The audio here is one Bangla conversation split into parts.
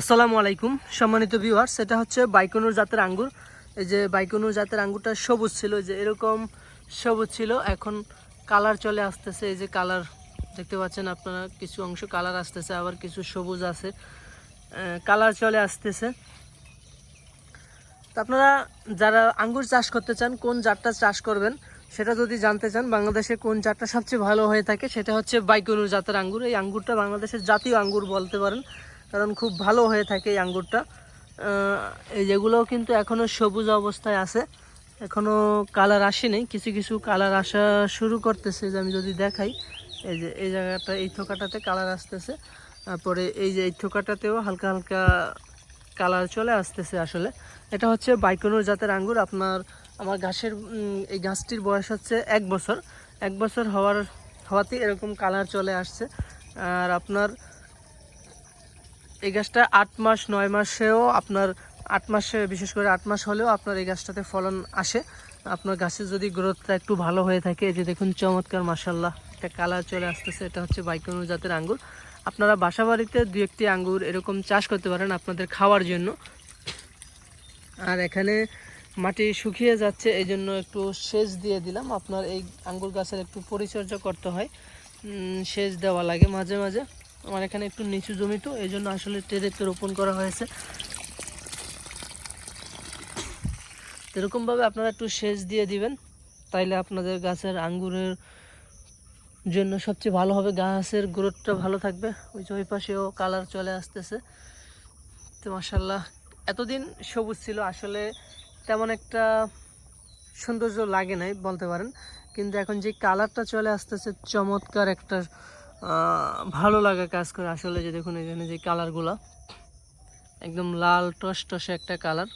আসসালামু আলাইকুম সম্মানিত ভিউয়ার্স, এটা হচ্ছে বাইকনুর জাতের আঙ্গুর। এই যে বাইকনুর জাতের আঙ্গুরটা সবুজ ছিল, যে এরকম সবুজ ছিল, এখন কালার চলে আসতেছে। এই যে কালার দেখতে পাচ্ছেন আপনারা, কিছু অংশ কালার আসতেছে, আবার কিছু সবুজ আছে, কালার চলে আসতেছে। তো আপনারা যারা আঙ্গুর চাষ করতে চান, কোন জাতটা চাষ করবেন সেটা যদি জানতে চান, বাংলাদেশে কোন জাতটা সবচেয়ে ভালো হয়ে থাকে সেটা হচ্ছে বাইকনুর জাতের আঙ্গুর। এই আঙ্গুরটা বাংলাদেশের জাতীয় আঙ্গুর বলতে পারেন, কারণ খুব ভালো হয়ে থাকে এই আঙ্গুরটা। এই যেগুলোও কিন্তু এখনও সবুজ অবস্থায় আছে, এখনও কালার আসেনি, কিছু কিছু কালার আসা শুরু করতেছে। যে আমি যদি দেখাই, এই যে এই জায়গাটা, এই থোকাটাতে কালার আসতেছে, তারপরে এই যে এই থোকাটাতেও হালকা হালকা কালার চলে আসতেছে। আসলে এটা হচ্ছে বাইকনুর জাতের আঙ্গুর। আমার এই গাছটির বয়স হচ্ছে 1 বছর। 1 বছর হওয়াতে এরকম কালার চলে আসছে। আর আপনার এই গাছটা 8 মাস 9 মাসেও আপনার 8 মাসে, বিশেষ করে 8 মাস হলেও আপনার এই গাছটাতে ফলন আসে। আপনার গাছের যদি গ্রোথটা একটু ভালো হয়ে থাকে, এই যে দেখুন চমৎকার মাশাআল্লাহ একটা কালার চলে আসতেছে। এটা হচ্ছে বাইকনুর জাতের আঙ্গুর। আপনারা বাসাবাড়িতে 2-1টি আঙ্গুর এরকম চাষ করতে পারেন আপনাদের খাওয়ার জন্য। আর এখানে মাটি শুকিয়ে যাচ্ছে, এই জন্য একটু সেচ দিয়ে দিলাম। আপনার এই আঙ্গুর গাছের একটু পরিচর্যা করতে হয়, সেচ দেওয়া লাগে মাঝে মাঝে। আমার এখানে একটু নিচু জমি, তো এই জন্য আসলে ট্রেতে রোপণ করা হয়েছে। এরকমভাবে আপনারা একটু সেচ দিয়ে দিবেন, তাইলে আপনাদের গাছের আঙ্গুরের জন্য সবচেয়ে ভালো হবে, গাছের গ্রোথটা ভালো থাকবে। ওই যে ওই পাশেও কালার চলে আসতেছে। তো মাশাআল্লাহ এতদিন সবুজ ছিল, আসলে তেমন একটা সৌন্দর্য লাগে নাই বলতে পারেন, কিন্তু এখন যে কালারটা চলে আসতেছে চমৎকার একটা ভালো লাগা কাজ করে। আসলে যে দেখুন এখানে যে কালারগুলো একদম লাল টসটসে একটা কালার,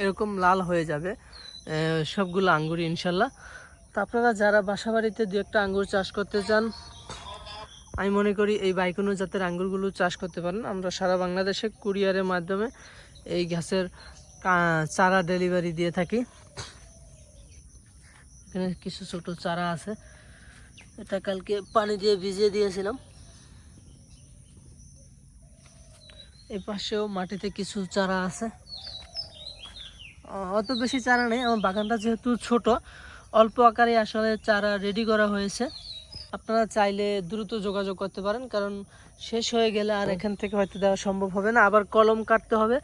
এরকম লাল হয়ে যাবে সবগুলো আঙ্গুরই ইনশাল্লাহ। তো আপনারা যারা বাসাবাড়িতে 2-1টা আঙ্গুর চাষ করতে চান, আমি মনে করি এই বাইকনুর জাতের আঙ্গুরগুলো চাষ করতে পারেন। আমরা সারা বাংলাদেশে কুরিয়ারের মাধ্যমে এই গাছের চারা ডেলিভারি দিয়ে থাকি। এখানে কিছু ছোট চারা আছে, এটা কালকে পানি দিয়ে ভিজিয়ে দিয়েছিলাম। এই পাশেও মাটিতে কিছু চারা আছে, অত বেশি চারা নেই। আমার বাগানটা যেহেতু ছোট, অল্প আকারে আসলে চারা রেডি করা হয়েছে। আপনারা চাইলে দ্রুত যোগাযোগ করতে পারেন, কারণ শেষ হয়ে গেলে আর এখান থেকে হয়তো দেওয়া সম্ভব হবে না, আবার কলম কাটতে হবে,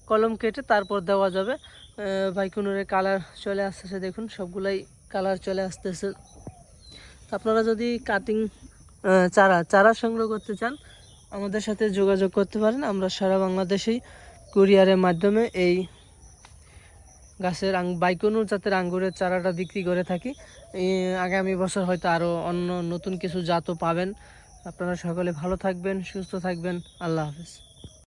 কলম কেটে তারপর দেওয়া যাবে। বাইকনুরের কালার চলে আসতেছে, দেখুন সবগুলাই কালার চলে আসতেছে। আপনারা যদি কাটিং চারা সংগ্রহ করতে চান, আমাদের সাথে যোগাযোগ করতে পারেন। আমরা সারা বাংলাদেশেই কুরিয়ারের মাধ্যমে এই গাছের বাইকনুর জাতের আঙ্গুরের চারাটা বিক্রি করে থাকি। আগামী বছর হয়তো আরও অন্য নতুন কিছু জাতও পাবেন। আপনারা সকলে ভালো থাকবেন, সুস্থ থাকবেন। আল্লাহ হাফেজ।